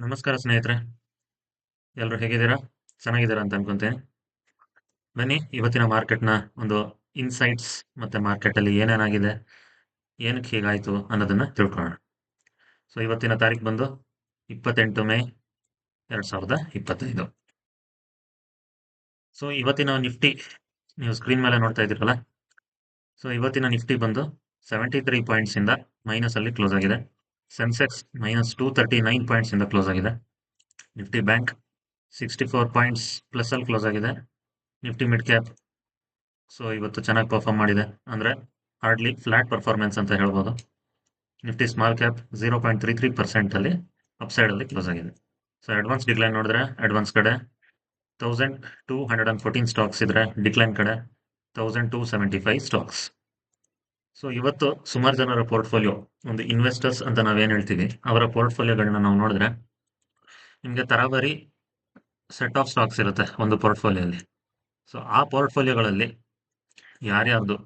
ನಮಸ್ಕಾರ ಸ್ನೇಹಿತರೆ. ಎಲ್ಲರೂ ಹೇಗಿದ್ದೀರಾ? ಚೆನ್ನಾಗಿದ್ದೀರಾ ಅಂತ ಅನ್ಕೊಂತೀನಿ. ಬನ್ನಿ ಇವತ್ತಿನ ಮಾರ್ಕೆಟ್‌ನ ಒಂದು ಇನ್ಸೈಟ್ಸ್ ಮತ್ತೆ ಮಾರ್ಕೆಟಲ್ಲಿ ಏನೇನಾಗಿದೆ, ಏನಕ್ಕೆ ಹೀಗಾಯ್ತು ಅನ್ನೋದನ್ನ ತಿಳ್ಕೊಳ್ಳೋಣ. ಸೊ ಇವತ್ತಿನ ತಾರೀಕು ಬಂದು 28 ಮೇ 2025. ಸೊ ಇವತ್ತಿನ ನಿಫ್ಟಿ ನೀವು ಸ್ಕ್ರೀನ್ ಮೇಲೆ ನೋಡ್ತಾ ಇದ್ದೀರಲ್ಲ. ಸೊ ಇವತ್ತಿನ ನಿಫ್ಟಿ ಬಂದು 73 ಪಾಯಿಂಟ್ಸ್ ಇಂದ ಮೈನಸ್ ಅಲ್ಲಿ ಕ್ಲೋಸ್ ಆಗಿದೆ. ಸೆನ್ಸೆಕ್ಸ್ -239 ಪಾಯಿಂಟ್ಸ್ ಇಂದ ಕ್ಲೋಸ್ ಆಗಿದೆ. ನಿಫ್ಟಿ ಬ್ಯಾಂಕ್ 64 ಪಾಯಿಂಟ್ಸ್ ಪ್ಲಸ್ ಅಲ್ಲಿ ಕ್ಲೋಸ್ ಆಗಿದೆ. ನಿಫ್ಟಿ ಮಿಡ್ ಕ್ಯಾಪ್ ಸೊ ಇವತ್ತು ಚೆನ್ನಾಗಿ ಪರ್ಫಾರ್ಮ್ ಮಾಡಿದೆ, ಅಂದ್ರೆ ಹಾರ್ಡ್ಲಿ ಫ್ಲಾಟ್ ಪರ್ಫಾರ್ಮೆನ್ಸ್ ಅಂತ ಹೇಳ್ಬೋದು. ನಿಫ್ಟಿ ಸ್ಮಾಲ್ ಕ್ಯಾಪ್ 0.33% ಅಲ್ಲಿ ಅಪ್ಸೈಡ್ ಅಲ್ಲಿ ಕ್ಲೋಸ್ ಆಗಿದೆ. ಸೊ ಅಡ್ವಾನ್ಸ್ ಡಿಕ್ಲೈನ್ ನೋಡಿದ್ರೆ ಅಡ್ವಾನ್ಸ್ ಕಡೆ 1214 ಸ್ಟಾಕ್ಸ್ ಇದ್ರೆ ಡಿಕ್ಲೈನ್ ಕಡೆ 1275 ಸ್ಟಾಕ್ಸ್. ಸೊ ಇವತ್ತು ಸುಮಾರು ಜನರ ಪೋರ್ಟ್ಫೋಲಿಯೋ, ಒಂದು ಇನ್ವೆಸ್ಟರ್ಸ್ ಅಂತ ನಾವೇನ್ ಹೇಳ್ತೀವಿ, ಅವರ ಪೋರ್ಟ್ಫೋಲಿಯೋಗಳನ್ನ ನಾವು ನೋಡಿದ್ರೆ ನಿಮ್ಗೆ ತರಾವರಿ ಸೆಟ್ ಆಫ್ ಸ್ಟಾಕ್ಸ್ ಇರುತ್ತೆ ಒಂದು ಪೋರ್ಟ್ಫೋಲಿಯೋಲಿ. ಸೊ ಆ ಪೋರ್ಟ್ಫೋಲಿಯೋಗಳಲ್ಲಿ ಯಾರ್ಯಾರ್ದು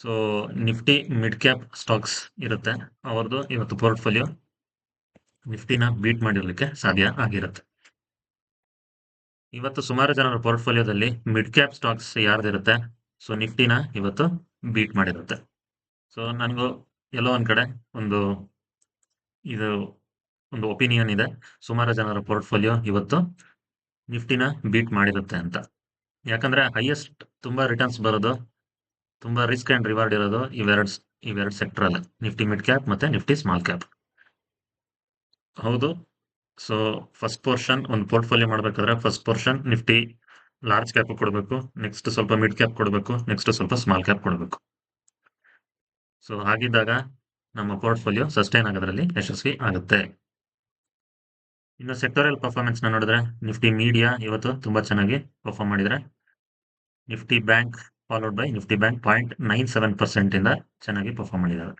so Nifty mid cap stocks ಇರುತ್ತೆ, ಅವ್ರದ್ದು ಇವತ್ತು ಪೋರ್ಟ್ಫೋಲಿಯೋ ನಿಫ್ಟಿನ ಬೀಟ್ ಮಾಡಿರ್ಲಿಕ್ಕೆ ಸಾಧ್ಯ ಆಗಿರುತ್ತೆ. ಇವತ್ತು ಸುಮಾರು ಜನರ ಪೋರ್ಟ್ಫೋಲಿಯೋದಲ್ಲಿ ಮಿಡ್ ಕ್ಯಾಪ್ ಸ್ಟಾಕ್ಸ್ ಯಾರ್ದಿರುತ್ತೆ, ಸೊ ನಿಫ್ಟಿನ ಇವತ್ತು ಬೀಟ್ ಮಾಡಿರುತ್ತೆ. ಸೊ ನನಗೂ ಎಲ್ಲೋ ಒಂದ್ ಕಡೆ ಒಂದು ಇದು ಒಂದು ಒಪಿನಿಯನ್ ಇದೆ, ಸುಮಾರು ಜನರ ಪೋರ್ಟ್ಫೋಲಿಯೋ ಇವತ್ತು ನಿಫ್ಟಿನ ಬೀಟ್ ಮಾಡಿರುತ್ತೆ ಅಂತ. ಯಾಕಂದ್ರೆ ಹೈಯೆಸ್ಟ್ ತುಂಬಾ ರಿಟರ್ನ್ಸ್ ಬರೋದು, ತುಂಬಾ ರಿಸ್ಕ್ ಅಂಡ್ ರಿವಾರ್ಡ್ ಇರೋದು ಇವೆರಡು ಸೆಕ್ಟರ್ ಅಲ್ಲಿ, ನಿಫ್ಟಿ ಮಿಡ್ ಕ್ಯಾಪ್ ಮತ್ತೆ ನಿಫ್ಟಿ ಸ್ಮಾಲ್ ಕ್ಯಾಪ್. ಹೌದು. ಸೊ ಫಸ್ಟ್ ಪೋರ್ಷನ್ ಒಂದು ಪೋರ್ಟ್ಫೋಲಿಯೋ ಮಾಡ್ಬೇಕಾದ್ರೆ first portion Nifty large cap ಕೊಡಬೇಕು, ನೆಕ್ಸ್ಟ್ ಸ್ವಲ್ಪ ಮಿಡ್ ಕ್ಯಾಪ್ ಕೊಡಬೇಕು, ನೆಕ್ಸ್ಟ್ ಸ್ವಲ್ಪ ಸ್ಮಾಲ್ ಕ್ಯಾಪ್ ಕೊಡಬೇಕು. ಸೊ ಹಾಗಿದ್ದಾಗ ನಮ್ಮ ಪೋರ್ಟ್ಫೋಲಿಯೋ ಸಸ್ಟೈನ್ ಆಗೋದ್ರಲ್ಲಿ ಯಶಸ್ವಿ ಆಗುತ್ತೆ. ಇನ್ನು ಸೆಕ್ಟೋರಿಯಲ್ ಪರ್ಫಾರ್ಮೆನ್ಸ್ ನ ನೋಡಿದ್ರೆ ನಿಫ್ಟಿ ಮೀಡಿಯಾ ಇವತ್ತು ತುಂಬಾ ಚೆನ್ನಾಗಿ ಪರ್ಫಾರ್ಮ್ ಮಾಡಿದ್ರೆ. Nifty bank followed by Nifty bank 0.97% ಇಂದ ಚೆನ್ನಾಗಿ ಪರ್ಫಾರ್ಮ್ ಮಾಡಿದ್ದಾರೆ.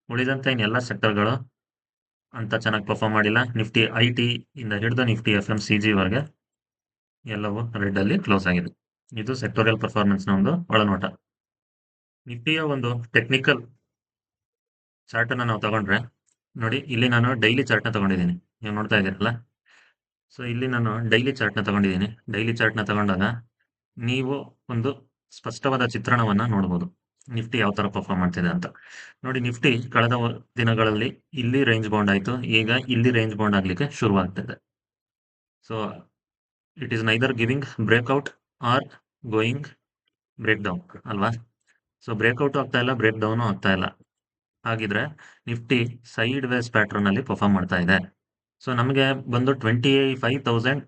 ಉಳಿದಂತೆ ಇನ್ನೆಲ್ಲ ಸೆಕ್ಟರ್ಗಳು ಅಂತ ಚೆನ್ನಾಗಿ ಪರ್ಫಾರ್ಮ್ ಮಾಡಿಲ್ಲ. ನಿಫ್ಟಿ ಐಟಿ ಇಂದ ಹಿಡಿದು ನಿಫ್ಟಿ FMCG ವರೆಗೆ ಎಲ್ಲವೂ ರೆಡ್ ಅಲ್ಲಿ ಕ್ಲೋಸ್ ಆಗಿದೆ. ಇದು ಸೆಕ್ಟೋರಿಯಲ್ ಪರ್ಫಾರ್ಮೆನ್ಸ್ ನ ಒಂದು ಒಳನೋಟ. ನಿಫ್ಟಿಯ ಒಂದು ಟೆಕ್ನಿಕಲ್ ಚಾರ್ಟ್ ಅನ್ನ ನಾವು ತಗೊಂಡ್ರೆ ನೋಡಿ, ಇಲ್ಲಿ ನಾನು ಡೈಲಿ ಚಾರ್ಟ್ ನ ತಗೊಂಡಿದ್ದೀನಿ, ನೀವು ನೋಡ್ತಾ ಇದ್ದೀರಲ್ಲ. ಸೊ ಇಲ್ಲಿ ನಾನು ಡೈಲಿ ಚಾರ್ಟ್ ನ ತಗೊಂಡಿದ್ದೀನಿ. ಡೈಲಿ ಚಾರ್ಟ್ ನ ತಗೊಂಡಾಗ ನೀವು ಒಂದು ಸ್ಪಷ್ಟವಾದ ಚಿತ್ರಣವನ್ನ ನೋಡಬಹುದು, ನಿಫ್ಟಿ ಯಾವ ತರ ಪರ್ಫಾರ್ಮ್ ಮಾಡ್ತಿದೆ ಅಂತ. ನೋಡಿ, ನಿಫ್ಟಿ ಕಳೆದ ದಿನಗಳಲ್ಲಿ ಇಲ್ಲಿ ರೇಂಜ್ ಬೌಂಡ್ ಆಯ್ತು, ಈಗ ಇಲ್ಲಿ ರೇಂಜ್ ಬೌಂಡ್ ಆಗ್ಲಿಕ್ಕೆ ಶುರುವಾಗ್ತಿದೆ. So it is neither giving breakout or going breakdown ಅಲ್ವಾ. ಸೊ ಬ್ರೇಕ್ಔಟ್ ಆಗ್ತಾ ಇಲ್ಲ, ಬ್ರೇಕ್ ಡೌನ್ ಆಗ್ತಾ ಇಲ್ಲ. ಹಾಗಿದ್ರೆ ನಿಫ್ಟಿ ಸೈಡ್ ವೇಸ್ ಪ್ಯಾಟರ್ನ್ ಅಲ್ಲಿ ಪರ್ಫಾರ್ಮ್ ಮಾಡ್ತಾ ಇದೆ. ಸೊ ನಮಗೆ ಬಂದು 25,000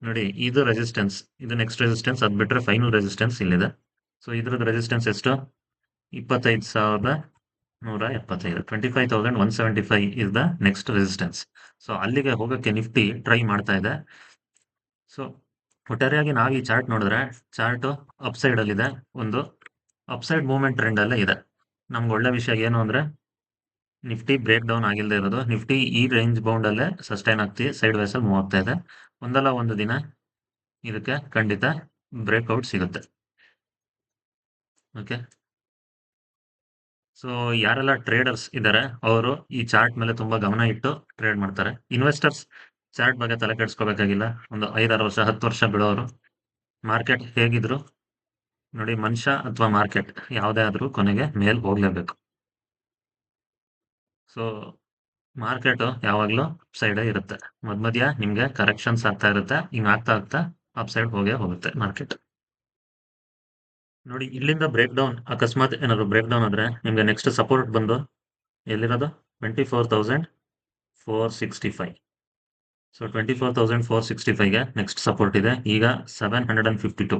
ನೋಡಿ, ಇದು ರೆಸಿಸ್ಟೆನ್ಸ್, ಇದು ನೆಕ್ಸ್ಟ್ ರೆಸಿಸ್ಟೆನ್ಸ್, ಅದ್ ಬಿಟ್ರೆ ಫೈನಲ್ ರೆಸಿಸ್ಟೆನ್ಸ್ ಇಲ್ಲಿದೆ. ಸೊ ಇದ್ರದ್ದು ರೆಸಿಸ್ಟೆನ್ಸ್ ಎಷ್ಟು? 25,175. 25,175 is the next resistance. So ಅಲ್ಲಿಗೆ ಹೋಗಕ್ಕೆ ನಿಫ್ಟಿ ಟ್ರೈ ಮಾಡ್ತಾ ಇದೆ. ಸೊ ಒಟ್ಟಾರೆಯಾಗಿ ನಾವು ಈ ಚಾರ್ಟ್ ನೋಡಿದ್ರೆ ಚಾರ್ಟ್ ಅಪ್ಸೈಡ್ ಅಲ್ಲಿ ಇದೆ, ಒಂದು ಅಪ್ಸೈಡ್ ಮೂವ್ಮೆಂಟ್ ಟ್ರೆಂಡ್ ಅಲ್ಲೇ ಇದೆ. ನಮ್ಗೆ ಒಳ್ಳೆ ವಿಷಯ ಏನು ಅಂದ್ರೆ ನಿಫ್ಟಿ ಬ್ರೇಕ್ ಡೌನ್ ಆಗಿಲ್ಲದೆ ಇರೋದು, ನಿಫ್ಟಿ ಈ ರೇಂಜ್ ಬೌಂಡ್ ಅಲ್ಲೇ ಸಸ್ಟೈನ್ ಆಗ್ತಿ ಸೈಡ್ ವೇಸ್ ಅಲ್ಲಿ ಮೂವ್ ಆಗ್ತಾ ಇದೆ. ಒಂದಲ್ಲ ಒಂದು ದಿನ ಇದಕ್ಕೆ ಖಂಡಿತ ಬ್ರೇಕ್ಔಟ್ ಸಿಗುತ್ತೆ. ಓಕೆ. ಸೊ ಯಾರೆಲ್ಲ ಟ್ರೇಡರ್ಸ್ ಇದ್ದಾರೆ ಅವರು ಈ ಚಾರ್ಟ್ ಮೇಲೆ ತುಂಬಾ ಗಮನ ಇಟ್ಟು ಟ್ರೇಡ್ ಮಾಡ್ತಾರೆ. ಇನ್ವೆಸ್ಟರ್ಸ್ ಚಾರ್ಟ್ ಬಗ್ಗೆ ತಲೆ ಕೆಡಿಸ್ಕೋಬೇಕಾಗಿಲ್ಲ. ಒಂದು 5-6 ವರ್ಷ 10 ವರ್ಷ ಬಿಡೋರು, ಮಾರ್ಕೆಟ್ ಹೇಗಿದ್ರು ನೋಡಿ, ಮನುಷ್ಯ ಅಥವಾ ಮಾರ್ಕೆಟ್ ಯಾವುದೇ ಆದ್ರೂ ಕೊನೆಗೆ ಮೇಲ್ ಹೋಗ್ಲೇಬೇಕು. ಸೊ ಮಾರ್ಕೆಟ್ ಯಾವಾಗ್ಲೂ ಸೈಡ್ ಇರುತ್ತೆ, ಮಧ್ಯ ನಿಮ್ಗೆ ಕರೆಕ್ಷನ್ಸ್ ಆಗ್ತಾ ಇರುತ್ತೆ, ಹಿಂಗ್ ಆಗ್ತಾ ಆಗ್ತಾ ಅಪ್ ಸೈಡ್ ಹೋಗೇ ಹೋಗುತ್ತೆ ಮಾರ್ಕೆಟ್. ನೋಡಿ, ಇಲ್ಲಿಂದ ಬ್ರೇಕ್ ಡೌನ್ ಅಕಸ್ಮಾತ್ ಏನಾದ್ರು ಬ್ರೇಕ್ ಡೌನ್ ಆದ್ರೆ ನಿಮ್ಗೆ ನೆಕ್ಸ್ಟ್ ಸಪೋರ್ಟ್ ಬಂದು ಎಲ್ಲಿರೋದು 24,465. ಸೊ 24,465ಗೆ ನೆಕ್ಸ್ಟ್ ಸಪೋರ್ಟ್ ಇದೆ, ಈಗ 752.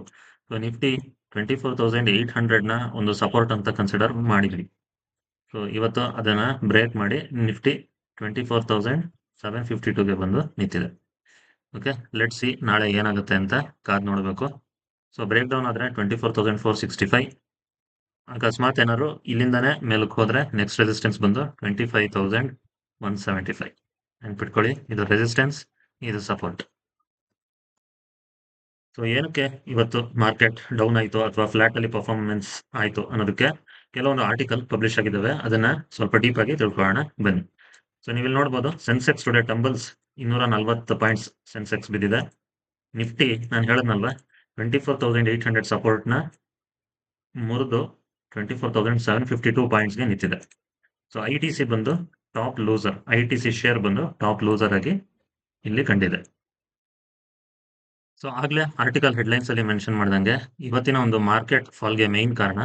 ಸೊ ನಿಫ್ಟಿ 24,800 ನ ಒಂದು ಸಪೋರ್ಟ್ ಅಂತ ಕನ್ಸಿಡರ್ ಮಾಡಿದ್ವಿ. ಸೊ ಇವತ್ತು ಅದನ್ನ ಬ್ರೇಕ್ ಮಾಡಿ ನಿಫ್ಟಿ 24,752ಗೆ ಬಂದು ನಿಂತಿದೆ. ಓಕೆ, ಲೆಟ್ ಸಿ ನಾಳೆ ಏನಾಗುತ್ತೆ ಅಂತ ಕಾದ್ ನೋಡಬೇಕು. ಸೊ ಬ್ರೇಕ್ ಡೌನ್ ಆದ್ರೆ 24,465, ಅಕಸ್ಮಾತ್ ಏನಾದ್ರು ಇಲ್ಲಿಂದಾನೆ ಮೇಲಕ್ಕೆ ಹೋದ್ರೆ ನೆಕ್ಸ್ಟ್ ರೆಸಿಸ್ಟೆನ್ಸ್ ಬಂದು 25,175. ನೆನ್ಪಿಟ್ಕೊಳ್ಳಿ, ಇದು ರೆಸಿಸ್ಟೆನ್ಸ್, ಇದು ಸಪೋರ್ಟ್. ಸೊ ಏನಕ್ಕೆ ಇವತ್ತು ಮಾರ್ಕೆಟ್ ಡೌನ್ ಆಯ್ತು ಅಥವಾ ಫ್ಲಾಟ್ ಅಲ್ಲಿ ಪರ್ಫಾರ್ಮೆನ್ಸ್ ಆಯ್ತು ಅನ್ನೋದಕ್ಕೆ ಕೆಲವೊಂದು ಆರ್ಟಿಕಲ್ ಪಬ್ಲಿಷ್ ಆಗಿದ್ದಾವೆ, ಅದನ್ನ ಸ್ವಲ್ಪ ಡೀಪ್ ಆಗಿ ತಿಳ್ಕೊಳ್ಳೋಣ ಬನ್ನಿ. ಸೊ ನೀವಿಲ್ಲಿ ನೋಡ್ಬೋದು, ಸೆನ್ಸೆಕ್ಸ್ ಟುಡೇ ಟಂಬಲ್ಸ್ 240 ಪಾಯಿಂಟ್ಸ್ ಸೆನ್ಸೆಕ್ಸ್ ಬಿದ್ದಿದೆ. ನಿಫ್ಟಿ ನಾನು ಹೇಳದ್ನಲ್ವಾ 24,800 ಸಪೋರ್ಟ್ನ ಮುರಿದು 24,752 ಪಾಯಿಂಟ್ಸ್ಗೆ ನಿಂತಿದೆ. ಸೊ ಐ ಟಿ ಸಿ ಬಂದು top loser, I T C share ಬಂದು ಟಾಪ್ ಲೂಸರ್ ಆಗಿ ಇಲ್ಲಿ ಕಂಡಿದೆ. ಸೊ ಆಗ್ಲೇ ಆರ್ಟಿಕಲ್ ಹೆಡ್ಲೈನ್ಸ್ ಅಲ್ಲಿ ಮೆನ್ಷನ್ ಮಾಡ್ದಂಗೆ ಇವತ್ತಿನ ಒಂದು ಮಾರ್ಕೆಟ್ ಫಾಲ್ಗೆ ಮೇನ್ ಕಾರಣ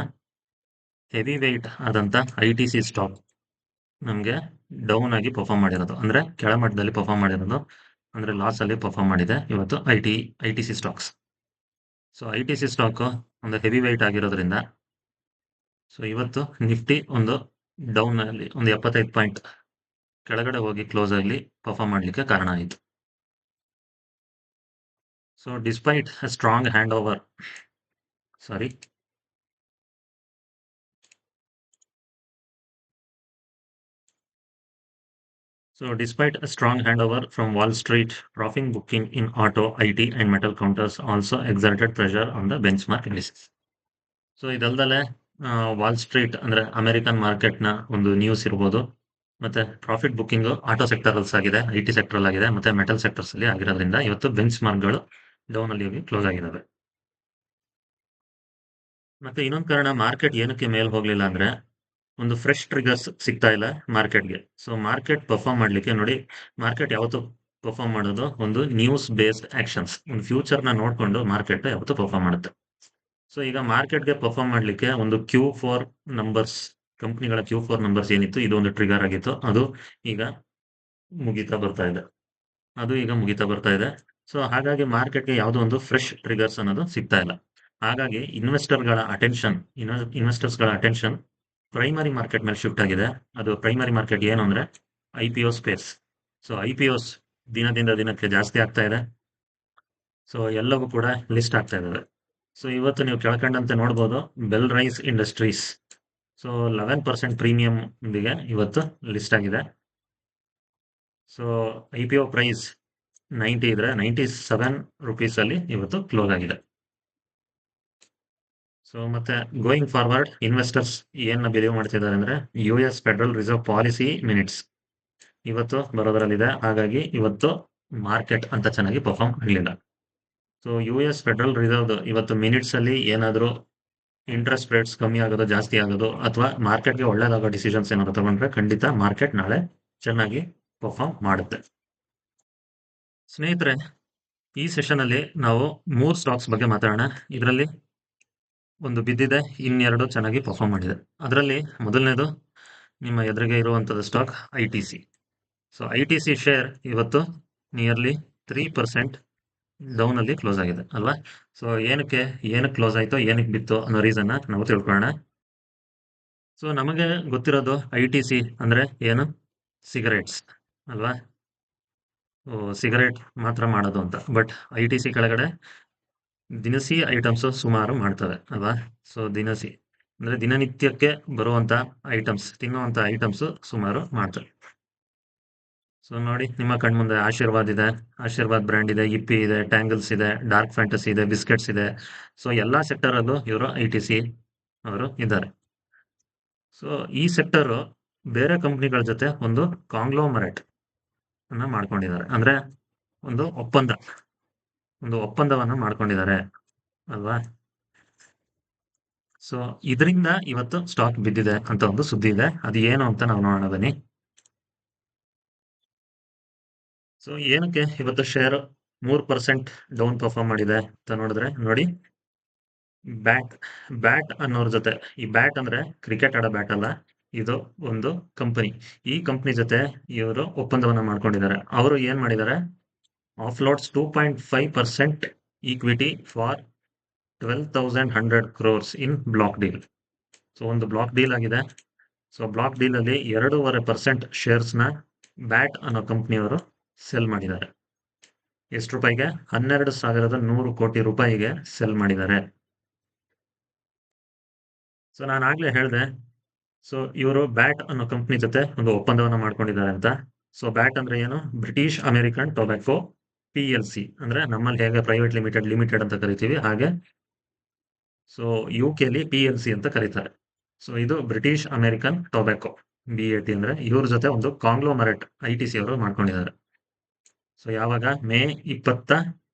ಹೆವಿ ವೆಯ್ಟ್ ಆದಂತ ಐ ಟಿ ಸಿ ಸ್ಟಾಕ್ ನಮಗೆ ಡೌನ್ ಆಗಿ ಪರ್ಫಾರ್ಮ್ ಮಾಡಿರೋದು, ಅಂದ್ರೆ ಕೆಳಮಟ್ಟದಲ್ಲಿ ಪರ್ಫಾರ್ಮ್ ಮಾಡಿರೋದು, ಅಂದ್ರೆ ಲಾಸ್ ಅಲ್ಲಿ ಪರ್ಫಾರ್ಮ್ ಮಾಡಿದೆ ಇವತ್ತು I T C stocks. So I T C stock ಒಂದು ಹೆವಿ ವೆಯ್ಟ್ ಆಗಿರೋದ್ರಿಂದ ಸೊ ಇವತ್ತು ನಿಫ್ಟಿ ಒಂದು ಡೌನ್ ಅಲ್ಲಿ ಒಂದು 75 ಪಾಯಿಂಟ್ ಕೆಳಗಡೆ ಹೋಗಿ ಕ್ಲೋಸ್ ಆಗಲಿ ಪರ್ಫಾರ್ಮ್ ಮಾಡಲಿಕ್ಕೆ ಕಾರಣ ಆಯಿತು. So despite a strong handover, sorry. So despite a strong handover from Wall Street, profit booking in auto, IT and metal counters also exerted pressure on the benchmark indices. So ಇದಲ್ದಲೆ wall street ಅಂದ್ರೆ American ಮಾರ್ಕೆಟ್ನ ಒಂದು news ಇರ್ಬೋದು, ಮತ್ತೆ profit booking auto sectors ಆಗಿದೆ, I T sector ಆಗಿದೆ, ಮತ್ತೆ metal sectors ಅಲ್ಲಿ ಆಗಿರೋದ್ರಿಂದ ಇವತ್ತು ಬೆಂಚ್ ಮಾರ್ಕ್ಗಳು ಡೌನ್ ಅಲ್ಲಿ ಹೋಗಿ ಕ್ಲೋಸ್ ಆಗಿದ್ದಾವೆ. ಮತ್ತೆ ಇನ್ನೊಂದು ಕಾರಣ ಮಾರ್ಕೆಟ್ ಏನಕ್ಕೆ ಮೇಲ್ ಹೋಗ್ಲಿಲ್ಲ ಅಂದ್ರೆ ಒಂದು ಫ್ರೆಶ್ ಟ್ರಿಗರ್ಸ್ ಸಿಗ್ತಾ ಇಲ್ಲ ಮಾರ್ಕೆಟ್ಗೆ. ಸೊ ಮಾರ್ಕೆಟ್ ಪರ್ಫಾರ್ಮ್ ಮಾಡ್ಲಿಕ್ಕೆ ನೋಡಿ, ಮಾರ್ಕೆಟ್ ಯಾವತ್ತು ಪರ್ಫಾರ್ಮ್ ಮಾಡೋದು ಒಂದು ನ್ಯೂಸ್ ಬೇಸ್ಡ್ ಆಕ್ಷನ್ಸ್, ಒಂದು ಫ್ಯೂಚರ್ ನ ನೋಡ್ಕೊಂಡು ಮಾರ್ಕೆಟ್ ಯಾವತ್ತು ಪರ್ಫಾರ್ಮ್ ಮಾಡುತ್ತೆ. ಸೊ ಈಗ ಮಾರ್ಕೆಟ್ಗೆ ಪರ್ಫಾರ್ಮ್ ಮಾಡ್ಲಿಕ್ಕೆ ಒಂದು Q4 ನಂಬರ್ಸ್, ಕಂಪ್ನಿಗಳ Q4 ನಂಬರ್ಸ್ ಏನಿತ್ತು ಇದು ಒಂದು ಟ್ರಿಗರ್ ಆಗಿತ್ತು, ಅದು ಈಗ ಮುಗಿತಾ ಬರ್ತಾ ಇದೆ, ಸೊ ಹಾಗಾಗಿ ಮಾರ್ಕೆಟ್ಗೆ ಯಾವುದೋ ಒಂದು ಫ್ರೆಶ್ ಟ್ರಿಗರ್ಸ್ ಅನ್ನೋದು ಸಿಗ್ತಾ ಇಲ್ಲ. ಹಾಗಾಗಿ ಇನ್ವೆಸ್ಟರ್ಸ್ಗಳ ಅಟೆನ್ಷನ್ ಪ್ರೈಮರಿ ಮಾರ್ಕೆಟ್ ಮೇಲೆ ಶಿಫ್ಟ್ ಆಗಿದೆ. ಅದು ಪ್ರೈಮರಿ ಮಾರ್ಕೆಟ್ ಏನು ಅಂದ್ರೆ IPO ಸ್ಪೇಸ್. ಸೊ IPOs ದಿನದಿಂದ ದಿನಕ್ಕೆ ಜಾಸ್ತಿ ಆಗ್ತಾ ಇದೆ, ಸೊ ಎಲ್ಲವೂ ಕೂಡ ಲಿಸ್ಟ್ ಆಗ್ತಾ ಇದಾವೆ. ಸೊ ಇವತ್ತು ನೀವು ಕೆಳಕಂಡಂತೆ ನೋಡ್ಬೋದು, Belrise Industries so 11% premium ಇಂದಿಗೆ ಇವತ್ತು ಲಿಸ್ಟ್ ಆಗಿದೆ. ಸೊ IPO ಪ್ರೈಸ್ 90 ಇದ್ರೆ 97 ರುಪೀಸ್ ಅಲ್ಲಿ ಇವತ್ತು ಕ್ಲೋಸ್ ಆಗಿದೆ. ಸೊ ಮತ್ತೆ ಗೋಯಿಂಗ್ ಫಾರ್ವರ್ಡ್ ಇನ್ವೆಸ್ಟರ್ಸ್ ಏನ ಬಿಲೀವ್ ಮಾಡ್ತಿದ್ದಾರೆ ಅಂದ್ರೆ US federal reserve policy minutes ಇವತ್ತು ಬರೋದ್ರಲ್ಲಿದೆ, ಹಾಗಾಗಿ ಇವತ್ತು ಮಾರ್ಕೆಟ್ ಅಂತ ಚೆನ್ನಾಗಿ ಪರ್ಫಾರ್ಮ್ ಆಗಲಿಲ್ಲ. ಸೊ US ಫೆಡರಲ್ ರಿಸರ್ವ್ ಇವತ್ತು ಮಿನಿಟ್ಸ್ ಅಲ್ಲಿ ಏನಾದರೂ ಇಂಟ್ರೆಸ್ಟ್ ರೇಟ್ಸ್ ಕಮ್ಮಿ ಆಗೋದು, ಜಾಸ್ತಿ ಆಗೋದು, ಅಥವಾ ಮಾರ್ಕೆಟ್ಗೆ ಒಳ್ಳೇದಾಗೋ ಡಿಸಿಷನ್ಸ್ ಏನಾದ್ರು ತಗೊಂಡ್ರೆ ಖಂಡಿತ ಮಾರ್ಕೆಟ್ ನಾಳೆ ಚೆನ್ನಾಗಿ ಪರ್ಫಾರ್ಮ್ ಮಾಡುತ್ತೆ. ಸ್ನೇಹಿತರೆ, ಈ ಸೆಷನ್ ಅಲ್ಲಿ ನಾವು 3 ಸ್ಟಾಕ್ಸ್ ಬಗ್ಗೆ ಮಾತಾಡೋಣ. ಇದರಲ್ಲಿ ಒಂದು ಬಿದ್ದಿದೆ, ಇನ್ನೆರಡು ಚೆನ್ನಾಗಿ ಪರ್ಫಾರ್ಮ್ ಮಾಡಿದೆ. ಅದರಲ್ಲಿ ಮೊದಲನೇದು ನಿಮ್ಮ ಎದುರಿಗೆ ಇರುವಂತದ್ದು stock ITC. So ITC share ಇವತ್ತು ನಿಯರ್ಲಿ 3% ಡೌನ್ ಅಲ್ಲಿ ಕ್ಲೋಸ್ ಆಗಿದೆ ಅಲ್ವಾ. ಸೊ ಏನಕ್ಕೆ ಕ್ಲೋಸ್ ಆಯ್ತೋ, ಏನಕ್ಕೆ ಬಿತ್ತು ಅನ್ನೋ ರೀಸನ್ ನಾವು ತಿಳ್ಕೊಳ್ಳೋಣ. ಸೊ ನಮಗೆ ಗೊತ್ತಿರೋದು ITC ಅಂದ್ರೆ ಏನು, ಸಿಗರೇಟ್ಸ್ ಅಲ್ವಾ, ಸಿಗರೇಟ್ ಮಾತ್ರ ಮಾಡೋದು ಅಂತ. ಬಟ್ ITC ಕೆಳಗಡೆ ದಿನಸಿ ಐಟಮ್ಸ್ ಸುಮಾರು ಮಾಡ್ತವೆ ಅಲ್ವಾ. ಸೊ ದಿನಸಿ ಅಂದ್ರೆ ದಿನನಿತ್ಯಕ್ಕೆ ಬರುವಂತ ಐಟಮ್ಸ್, ತಿನ್ನುವಂತ ಐಟಮ್ಸ್ ಸುಮಾರು ಮಾಡ್ತವೆ. ಸೊ ನೋಡಿ, ನಿಮ್ಮ ಕಣ್ಮುಂದೆ ಆಶೀರ್ವಾದ್ ಇದೆ, ಆಶೀರ್ವಾದ್ ಬ್ರ್ಯಾಂಡ್ ಇದೆ, ಇಪ್ಪಿ ಇದೆ, ಟ್ಯಾಂಗಲ್ಸ್ ಇದೆ, ಡಾರ್ಕ್ ಫ್ಯಾಂಟಸಿ ಇದೆ, ಬಿಸ್ಕೆಟ್ಸ್ ಇದೆ. ಸೊ ಎಲ್ಲಾ ಸೆಕ್ಟರ್ ಅಲ್ಲೂ ಇವರು ITC ಅವರು ಇದ್ದಾರೆ. ಸೊ ಈ ಸೆಕ್ಟರ್ ಬೇರೆ ಕಂಪ್ನಿಗಳ ಜೊತೆ ಒಂದು ಕಾಂಗ್ಲೋಮರೇಟ್ ಅನ್ನ ಮಾಡ್ಕೊಂಡಿದ್ದಾರೆ, ಅಂದ್ರೆ ಒಂದು ಒಪ್ಪಂದವನ್ನ ಮಾಡ್ಕೊಂಡಿದ್ದಾರೆ ಅಲ್ವಾ. ಸೊ ಇದರಿಂದ ಇವತ್ತು ಸ್ಟಾಕ್ ಬಿದ್ದಿದೆ ಅಂತ ಒಂದು ಸುದ್ದಿ ಇದೆ, ಅದು ಏನು ಅಂತ ನಾವು ನೋಡೋಣ ಬನ್ನಿ. ಸೊ ಏನಕ್ಕೆ ಇವತ್ತು ಶೇರ್ 3% ಡೌನ್ ಪರ್ಫಾರ್ಮ್ ಮಾಡಿದೆ ಅಂತ ನೋಡಿದ್ರೆ ನೋಡಿ, ಬ್ಯಾಟ್ ಅನ್ನೋರ್ ಜೊತೆ, ಈ ಬ್ಯಾಟ್ ಅಂದ್ರೆ ಕ್ರಿಕೆಟ್ ಆಡೋ ಬ್ಯಾಟ್ ಅಲ್ಲ, ಇದು ಒಂದು ಕಂಪನಿ. ಈ ಕಂಪನಿ ಜೊತೆ ಇವರು ಒಪ್ಪಂದವನ್ನ ಮಾಡ್ಕೊಂಡಿದ್ದಾರೆ. ಅವರು ಏನ್ ಮಾಡಿದ್ದಾರೆ, offloads 2.5% equity for 12,100 crores in block deal. So ಒಂದು ಬ್ಲಾಕ್ ಡೀಲ್ ಆಗಿದೆ. ಸೊ ಬ್ಲಾಕ್ ಡೀಲ್ ಅಲ್ಲಿ 2.5% ಶೇರ್ಸ್ ನ ಬ್ಯಾಟ್ ಅನ್ನೋ ಕಂಪನಿಯವರು ಸೆಲ್ ಮಾಡಿದ್ದಾರೆ. ಎಷ್ಟು ರೂಪಾಯಿಗೆ, 12,100 ಕೋಟಿ ರೂಪಾಯಿಗೆ ಸೆಲ್ ಮಾಡಿದ್ದಾರೆ. ಸೊ ನಾನು ಆಗ್ಲೇ ಹೇಳಿದೆ, ಸೊ ಇವರು ಬ್ಯಾಟ್ ಅನ್ನೋ ಕಂಪನಿ ಜೊತೆ ಒಂದು ಒಪ್ಪಂದವನ್ನ ಮಾಡ್ಕೊಂಡಿದ್ದಾರೆ ಅಂತ. ಸೊ ಬ್ಯಾಟ್ ಅಂದ್ರೆ ಏನು, ಬ್ರಿಟಿಷ್ ಅಮೆರಿಕನ್ ಟೊಬ್ಯಾಕೋ PLC, ಅಂದ್ರೆ ನಮ್ಮಲ್ಲಿ ಹೇಗೆ ಪ್ರೈವೇಟ್ ಲಿಮಿಟೆಡ್ ಅಂತ ಕರಿತೀವಿ ಹಾಗೆ ಸೊ UK PLC ಅಂತ ಕರೀತಾರೆ. ಸೊ ಇದು ಬ್ರಿಟಿಷ್ ಅಮೆರಿಕನ್ ಟೊಬ್ಯಾಕೋ BAT, ಅಂದ್ರೆ ಇವ್ರ ಜೊತೆ ಒಂದು ಕಾಂಗ್ಲೋಮರೇಟ್ ITC ಅವರು ಮಾಡ್ಕೊಂಡಿದ್ದಾರೆ. ಸೊ ಯಾವಾಗ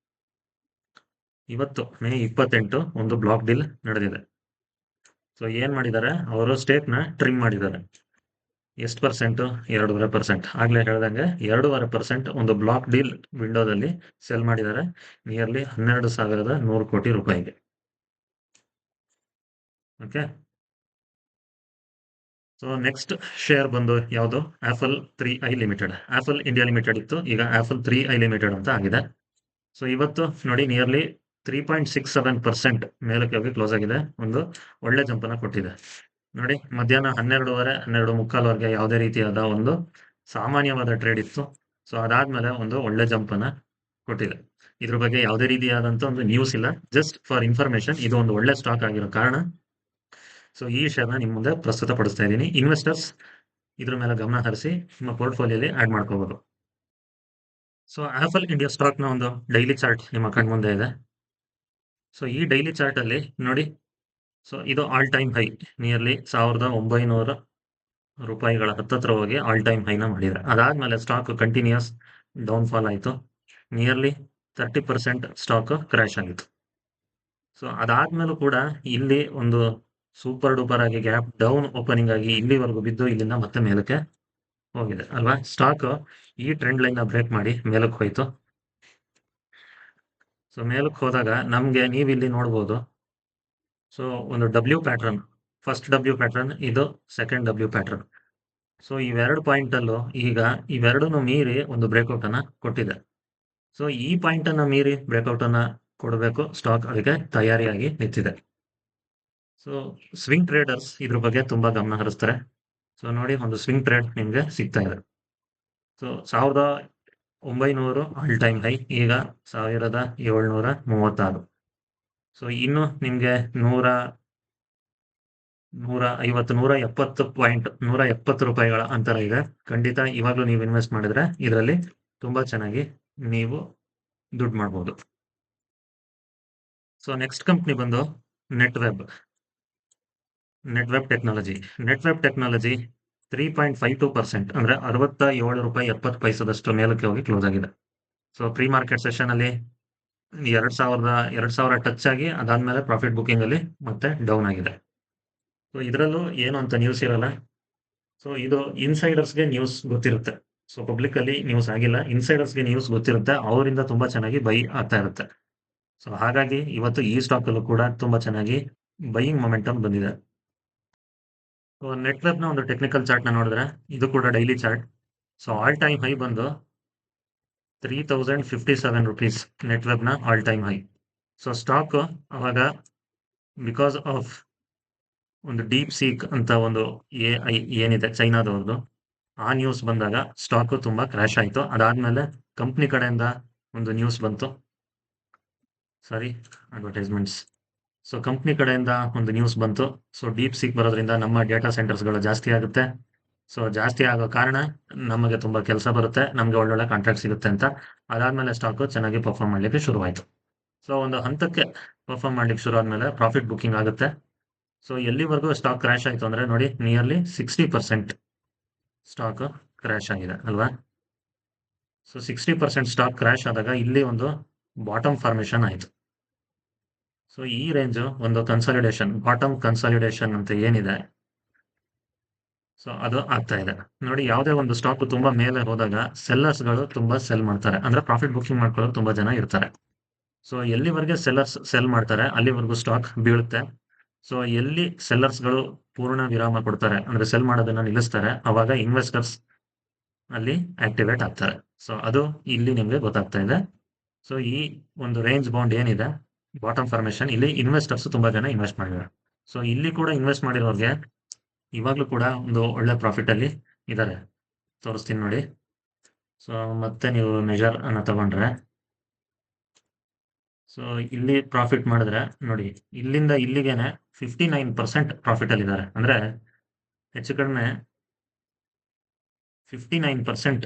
ಇವತ್ತು ಮೇ 28 ಒಂದು ಬ್ಲಾಕ್ ಡೀಲ್ ನಡೆದಿದೆ. ಸೊ ಏನ್ ಮಾಡಿದ್ದಾರೆ, ಅವರು ಸ್ಟೇಕ್ನ ಟ್ರಿಮ್ ಮಾಡಿದ್ದಾರೆ. ಎಷ್ಟು ಪರ್ಸೆಂಟ್? 2.5%. ಆಗ್ಲೇ ಹೇಳ್ದಂಗೆ 2.5% ಒಂದು ಬ್ಲಾಕ್ ಡೀಲ್ ವಿಂಡೋದಲ್ಲಿ ಸೆಲ್ ಮಾಡಿದ್ದಾರೆ, ನಿಯರ್ಲಿ 12,100 ಕೋಟಿ ರೂಪಾಯಿಗೆ. ಓಕೆ. ಸೊ ನೆಕ್ಸ್ಟ್ ಶೇರ್ ಬಂದು ಯಾವುದು? Apple 3i limited. Apple India limited ಇತ್ತು, ಈಗ ಆಪಲ್ 3i ಲಿಮಿಟೆಡ್ ಅಂತ ಆಗಿದೆ. ಸೊ ಇವತ್ತು ನೋಡಿ ನಿಯರ್ಲಿ 3.67% ಮೇಲಕ್ಕೆ ಹೋಗಿ ಕ್ಲೋಸ್ ಆಗಿದೆ. ಒಂದು ಒಳ್ಳೆ ಜಂಪನ್ನ ಕೊಟ್ಟಿದೆ. ನೋಡಿ ಮಧ್ಯಾಹ್ನ 12:30 ಯಾವುದೇ ರೀತಿಯಾದ ಒಂದು ಸಾಮಾನ್ಯವಾದ ಟ್ರೇಡ್ ಇತ್ತು. ಸೊ ಅದಾದ್ಮೇಲೆ ಒಂದು ಒಳ್ಳೆ ಜಂಪನ್ನ ಕೊಟ್ಟಿದೆ. ಇದ್ರ ಬಗ್ಗೆ ಯಾವುದೇ ರೀತಿಯಾದಂತ ಒಂದು ನ್ಯೂಸ್ ಇಲ್ಲ, ಜಸ್ಟ್ ಫಾರ್ ಇನ್ಫಾರ್ಮೇಶನ್ ಇದು ಒಂದು ಒಳ್ಳೆ ಸ್ಟಾಕ್ ಆಗಿರೋ ಕಾರಣ ಸೊ ಈ ಶೇರ್ನ ನಿಮ್ಮ ಮುಂದೆ ಪ್ರಸ್ತುತ ಪಡಿಸ್ತಾ ಇದ್ದೀನಿ. ಇನ್ವೆಸ್ಟರ್ಸ್ ಇದ್ರ ಮೇಲೆ ಗಮನ ಹರಿಸಿ ನಿಮ್ಮ ಪೋರ್ಟ್ಫೋಲಿಯೋಲಿ ಆಡ್ ಮಾಡ್ಕೋಬಹುದು. ಸೊ ಆಪಲ್ ಇಂಡಿಯಾ ಸ್ಟಾಕ್ನ ಒಂದು ಡೈಲಿ ಚಾರ್ಟ್ ನಿಮ್ಮ ಕಣ್ಮುಂದೆ ಇದೆ. ಸೊ ಈ ಡೈಲಿ ಚಾರ್ಟ್ ಅಲ್ಲಿ ನೋಡಿ, ಸೊ ಇದು ಆಲ್ ಟೈಮ್ ಹೈ, ನಿಯರ್ಲಿ 1,900 ರೂಪಾಯಿಗಳ ಹತ್ತತ್ರ ಹೋಗಿ ಆಲ್ ಟೈಮ್ ಹೈನ ಮಾಡಿದೆ. ಅದಾದ್ಮೇಲೆ ಸ್ಟಾಕ್ ಕಂಟಿನ್ಯೂಸ್ ಡೌನ್ ಫಾಲ್ ಆಯಿತು, ನಿಯರ್ಲಿ 30% ಸ್ಟಾಕ್ ಕ್ರ್ಯಾಶ್ ಆಗಿತ್ತು. ಸೊ ಅದಾದ್ಮೇಲೂ ಕೂಡ ಇಲ್ಲಿ ಒಂದು ಸೂಪರ್ ಡೂಪರ್ ಆಗಿ ಗ್ಯಾಪ್ ಡೌನ್ ಓಪನಿಂಗ್ ಆಗಿ ಇಲ್ಲಿವರೆಗೂ ಬಿದ್ದು ಇಲ್ಲಿಂದ ಮತ್ತೆ ಮೇಲಕ್ಕೆ ಹೋಗಿದೆ ಅಲ್ವಾ. ಸ್ಟಾಕ್ ಈ ಟ್ರೆಂಡ್ ಲೈನ್ ಬ್ರೇಕ್ ಮಾಡಿ ಮೇಲಕ್ಕೆ ಹೋಯ್ತು. ಸೊ ಮೇಲಕ್ಕೆ ಹೋದಾಗ ನಮ್ಗೆ ನೀವು ಇಲ್ಲಿ ನೋಡ್ಬೋದು, ಸೊ ಒಂದು W pattern, first W pattern, ಇದು ಸೆಕೆಂಡ್ ಡಬ್ಲ್ಯೂ ಪ್ಯಾಟ್ರನ್. ಸೊ ಇವೆರಡು ಪಾಯಿಂಟ್ ಅಲ್ಲೂ ಈಗ ಇವೆರಡನ್ನು ಮೀರಿ ಒಂದು ಬ್ರೇಕ್ಔಟ್ ಅನ್ನ ಕೊಟ್ಟಿದೆ. ಸೊ ಈ ಪಾಯಿಂಟ್ ಅನ್ನ ಮೀರಿ ಬ್ರೇಕ್ಔಟ್ ಅನ್ನ ಕೊಡಬೇಕು, ಸ್ಟಾಕ್ ಅದಕ್ಕೆ ತಯಾರಿಯಾಗಿ ನಿಂತಿದೆ. ಸೊ ಸ್ವಿಂಗ್ ಟ್ರೇಡರ್ಸ್ ಇದ್ರ ಬಗ್ಗೆ ತುಂಬಾ ಗಮನ ಹರಿಸ್ತಾರೆ. ಸೊ ನೋಡಿ ಒಂದು ಸ್ವಿಂಗ್ ಟ್ರೇಡ್ ನಿಮ್ಗೆ ಸಿಗ್ತಾ ಇದೆ. ಸೊ 1,900 ಆಲ್ ಟೈಮ್ ಹೈ, ಈಗ 1,736. ಸೊ ಇನ್ನು ನಿಮ್ಗೆ 170 ರೂಪಾಯಿಗಳ ಅಂತರ ಇದೆ. ಖಂಡಿತ ಇವಾಗಲೂ ನೀವು ಇನ್ವೆಸ್ಟ್ ಮಾಡಿದ್ರೆ ಇದರಲ್ಲಿ ತುಂಬಾ ಚೆನ್ನಾಗಿ ನೀವು ದುಡ್ಡು ಮಾಡ್ಬೋದು. ಸೊ ನೆಕ್ಸ್ಟ್ ಕಂಪ್ನಿ ಬಂದು ನೆಟ್ವೆಬ್ ಟೆಕ್ನಾಲಜಿ. ನೆಟ್ವೆಬ್ ಟೆಕ್ನಾಲಜಿ 3.52%, ಅಂದ್ರೆ 67 ರೂಪಾಯಿ 70 ಪೈಸದಷ್ಟು ಮೇಲಕ್ಕೆ ಹೋಗಿ ಕ್ಲೋಸ್ ಆಗಿದೆ. ಸೊ ಪ್ರೀ ಮಾರ್ಕೆಟ್ ಸೆಷನ್ ಅಲ್ಲಿ 2,000 ಟಚ್ ಆಗಿ ಅದಾದ್ಮೇಲೆ ಪ್ರಾಫಿಟ್ ಬುಕಿಂಗ್ ಅಲ್ಲಿ ಮತ್ತೆ ಡೌನ್ ಆಗಿದೆ. ಸೊ ಇದರಲ್ಲೂ ಏನು ಅಂತ ನ್ಯೂಸ್ ಇರಲ್ಲ. ಸೊ ಇದು ಇನ್ಸೈಡರ್ಸ್ಗೆ ನ್ಯೂಸ್ ಗೊತ್ತಿರುತ್ತೆ. ಸೊ ಪಬ್ಲಿಕ್ ಅಲ್ಲಿ ನ್ಯೂಸ್ ಆಗಿಲ್ಲ, ಇನ್ಸೈಡರ್ಸ್ಗೆ ನ್ಯೂಸ್ ಗೊತ್ತಿರುತ್ತೆ, ಅವರಿಂದ ತುಂಬಾ ಚೆನ್ನಾಗಿ ಬೈ ಆಗ್ತಾ ಇರುತ್ತೆ. ಸೊ ಹಾಗಾಗಿ ಇವತ್ತು ಈ ಸ್ಟಾಕ್ ಅಲ್ಲೂ ಕೂಡ ತುಂಬಾ ಚೆನ್ನಾಗಿ ಬೈಯಿಂಗ್ ಮೊಮೆಂಟಮ್ ಬಂದಿದೆ. ಸೊ ನೆಟ್ವೆಬ್ನ ಒಂದು ಟೆಕ್ನಿಕಲ್ ಚಾರ್ಟ್ ನ ನೋಡಿದ್ರೆ ಇದು ಕೂಡ daily chart. So all time high ಬಂದು 3,057 rupees ನೆಟ್ವೆಬ್ನ all time high. So stock ಅವಾಗ ಬಿಕಾಸ್ ಆಫ್ ಒಂದು ಡೀಪ್ ಸೀಕ್ ಅಂತ ಒಂದು AI ಏನಿದೆ ಚೈನಾದವ್ರದ್ದು, ಆ ನ್ಯೂಸ್ ಬಂದಾಗ ಸ್ಟಾಕ್ ತುಂಬಾ ಕ್ರ್ಯಾಶ್ ಆಯಿತು. ಅದಾದ್ಮೇಲೆ ಕಂಪ್ನಿ ಕಡೆಯಿಂದ ಒಂದು ನ್ಯೂಸ್ ಬಂತು, ಅಡ್ವರ್ಟೈಸ್ಮೆಂಟ್ಸ್. ಸೊ ಕಂಪ್ನಿ ಕಡೆಯಿಂದ ಒಂದು ನ್ಯೂಸ್ ಬಂತು, ಸೊ ಡೀಪ್ ಸೀಕ್ ಬರೋದ್ರಿಂದ ನಮ್ಮ ಡೇಟಾ ಸೆಂಟರ್ಸ್ಗಳು ಜಾಸ್ತಿ ಆಗುತ್ತೆ. ಸೊ ಜಾಸ್ತಿ ಆಗೋ ಕಾರಣ ನಮಗೆ ತುಂಬಾ ಕೆಲಸ ಬರುತ್ತೆ, ನಮಗೆ ಒಳ್ಳೊಳ್ಳೆ ಕಾಂಟ್ರಾಕ್ಟ್ ಸಿಗುತ್ತೆ ಅಂತ. ಅದಾದ್ಮೇಲೆ ಸ್ಟಾಕ್ ಚೆನ್ನಾಗಿ ಪರ್ಫಾರ್ಮ್ ಮಾಡ್ಲಿಕ್ಕೆ ಶುರುವಾಯಿತು. ಸೊ ಒಂದು ಹಂತಕ್ಕೆ ಪರ್ಫಾರ್ಮ್ ಮಾಡ್ಲಿಕ್ಕೆ ಶುರು ಆದ್ಮೇಲೆ ಪ್ರಾಫಿಟ್ ಬುಕಿಂಗ್ ಆಗುತ್ತೆ. ಸೊ ಎಲ್ಲಿವರೆಗೂ ಸ್ಟಾಕ್ ಕ್ರ್ಯಾಶ್ ಆಯಿತು ಅಂದ್ರೆ ನೋಡಿ, ನಿಯರ್ಲಿ 60% ಸ್ಟಾಕ್ ಕ್ರ್ಯಾಶ್ ಆಗಿದೆ ಅಲ್ವಾ. ಸೊ 60% ಸ್ಟಾಕ್ ಕ್ರ್ಯಾಶ್ ಆದಾಗ ಇಲ್ಲಿ ಒಂದು ಬಾಟಮ್ ಫಾರ್ಮೇಶನ್ ಆಯಿತು. ಸೊ ಈ ರೇಂಜ್ ಒಂದು ಕನ್ಸಾಲಿಡೇಷನ್, ಬಾಟಮ್ ಕನ್ಸಾಲಿಡೇಷನ್ ಅಂತ ಏನಿದೆ, ಸೊ ಅದು ಆಗ್ತಾ ಇದೆ. ನೋಡಿ ಯಾವುದೇ ಒಂದು ಸ್ಟಾಕ್ ತುಂಬಾ ಮೇಲೆ ಹೋದಾಗ ಸೆಲ್ಲರ್ಸ್ಗಳು ತುಂಬಾ ಸೆಲ್ ಮಾಡ್ತಾರೆ, ಅಂದ್ರೆ ಪ್ರಾಫಿಟ್ ಬುಕಿಂಗ್ ಮಾಡ್ಕೊಳ್ಳೋರು ತುಂಬಾ ಜನ ಇರ್ತಾರೆ. ಸೊ ಎಲ್ಲಿವರೆಗೆ ಸೆಲ್ಲರ್ಸ್ ಸೆಲ್ ಮಾಡ್ತಾರೆ ಅಲ್ಲಿವರೆಗೂ ಸ್ಟಾಕ್ ಬೀಳುತ್ತೆ. ಸೊ ಎಲ್ಲಿ ಸೆಲ್ಲರ್ಸ್ಗಳು ಪೂರ್ಣ ವಿರಾಮ ಕೊಡ್ತಾರೆ, ಅಂದ್ರೆ ಸೆಲ್ ಮಾಡೋದನ್ನ ನಿಲ್ಲಿಸ್ತಾರೆ, ಅವಾಗ ಇನ್ವೆಸ್ಟರ್ಸ್ ಅಲ್ಲಿ ಆಕ್ಟಿವೇಟ್ ಆಗ್ತಾರೆ. ಸೊ ಅದು ಇಲ್ಲಿ ನಿಮ್ಗೆ ಗೊತ್ತಾಗ್ತಾ ಇದೆ. ಸೊ ಈ ಒಂದು ರೇಂಜ್ ಬೌಂಡ್ ಏನಿದೆ, ಬಾಟಮ್ ಫಾರ್ಮೇಶನ್, ಇಲ್ಲಿ ಇನ್ವೆಸ್ಟರ್ಸ್ ತುಂಬಾ ಜನ ಇನ್ವೆಸ್ಟ್ ಮಾಡಿದ್ದಾರೆ. ಸೊ ಇಲ್ಲಿ ಕೂಡ ಇನ್ವೆಸ್ಟ್ ಮಾಡಿರೋರಿಗೆ ಇವಾಗ್ಲೂ ಕೂಡ ಒಂದು ಒಳ್ಳೆ ಪ್ರಾಫಿಟ್ ಅಲ್ಲಿ ಇದ್ದಾರೆ, ತೋರಿಸ್ತೀನಿ ನೋಡಿ. ಸೊ ಮತ್ತೆ ನೀವು ಮೆಜರ್ ಅನ್ನ ತಗೊಂಡ್ರೆ, ಸೊ ಇಲ್ಲಿ ಪ್ರಾಫಿಟ್ ಮಾಡಿದ್ರೆ ನೋಡಿ, ಇಲ್ಲಿಂದ ಇಲ್ಲಿಗೆನೆ 59% ಪ್ರಾಫಿಟ್ ಅಲ್ಲಿ ಇದ್ದಾರೆ, ಅಂದ್ರೆ ಹೆಚ್ಚು ಕಡಿಮೆ 59%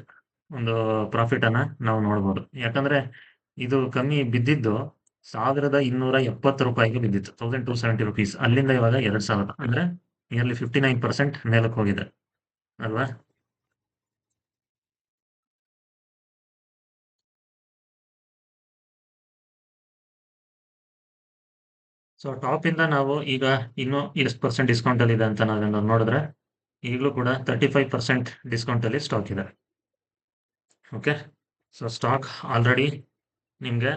ಒಂದು ಪ್ರಾಫಿಟ್ ಅನ್ನ ನಾವು ನೋಡ್ಬೋದು. ಯಾಕಂದ್ರೆ ಇದು ಕಮ್ಮಿ ಬಿದ್ದಿದ್ದು 1,270 ರೂಪಾಯಿಗೆ ಬಿದ್ದಿತ್ತು, 1,270 rupees. ಅಲ್ಲಿಂದ ಇವಾಗ 2,000, ಅಂದ್ರೆ ನಿಯರ್ಲಿ 59% ಮೇಲಕ್ಕೆ ಹೋಗಿದೆ ಅಲ್ವಾ. ಸೊ ಟಾಪ್ ಇಂದ ನಾವು ಈಗ ಇನ್ನೂ ಎಷ್ಟು ಪರ್ಸೆಂಟ್ ಡಿಸ್ಕೌಂಟ್ ಅಲ್ಲಿ ಇದೆ ಅಂತ ನಾವೇನಾದ್ರು ನೋಡಿದ್ರೆ ಈಗಲೂ ಕೂಡ 35% ಡಿಸ್ಕೌಂಟ್ ಅಲ್ಲಿ ಸ್ಟಾಕ್ ಇದೆ. ಓಕೆ, ಸೊ ಸ್ಟಾಕ್ ಆಲ್ರೆಡಿ ನಿಮಗೆ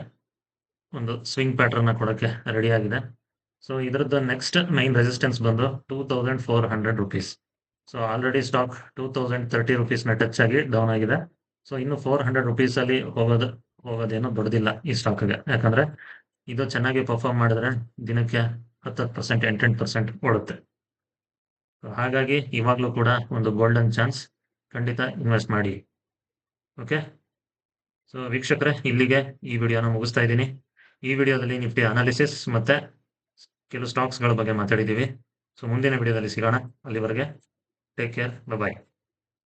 ಒಂದು ಸ್ವಿಂಗ್ ಪ್ಯಾಟರ್ನ್ ಕೊಡೋಕ್ಕೆ ರೆಡಿ ಆಗಿದೆ. ಸೊ ಇದರದ್ದು ನೆಕ್ಸ್ಟ್ ಮೈನ್ ರೆಸಿಸ್ಟೆನ್ಸ್ ಬಂದು 2400 ರುಪೀಸ್. ಸೊ ಆಲ್ರೆಡಿ ಸ್ಟಾಕ್ 2030 ರುಪೀಸ್ನ ಟಚ್ ಆಗಿ ಡೌನ್ ಆಗಿದೆ. ಸೊ ಇನ್ನು 400 ರುಪೀಸ್ ಅಲ್ಲಿ ಹೋಗೋದೇನು ದೊಡ್ಡದಿಲ್ಲ ಈ ಸ್ಟಾಕ್ಗೆ, ಯಾಕಂದ್ರೆ ಇದು ಚೆನ್ನಾಗಿ ಪರ್ಫಾರ್ಮ್ ಮಾಡಿದ್ರೆ ದಿನಕ್ಕೆ 10% 8% ಓಡುತ್ತೆ. ಹಾಗಾಗಿ ಇವಾಗಲೂ ಕೂಡ ಒಂದು ಗೋಲ್ಡನ್ ಚಾನ್ಸ್, ಖಂಡಿತ ಇನ್ವೆಸ್ಟ್ ಮಾಡಿ. ಓಕೆ, ಸೊ ವೀಕ್ಷಕರೇ, ಇಲ್ಲಿಗೆ ಈ ವಿಡಿಯೋನ ಮುಗಿಸ್ತಾ ಇದ್ದೀನಿ. ಈ ವಿಡಿಯೋದಲ್ಲಿ ನಿಫ್ಟಿ ಅನಾಲಿಸಿಸ್ ಮತ್ತೆ ಕೆಲವು ಸ್ಟಾಕ್ಸ್ಗಳ ಬಗ್ಗೆ ಮಾತಾಡಿದ್ದೀವಿ. ಸೊ ಮುಂದಿನ ವಿಡಿಯೋದಲ್ಲಿ ಸಿಗೋಣ. ಅಲ್ಲಿವರೆಗೆ ಟೇಕ್ ಕೇರ್, ಬಾಯ್.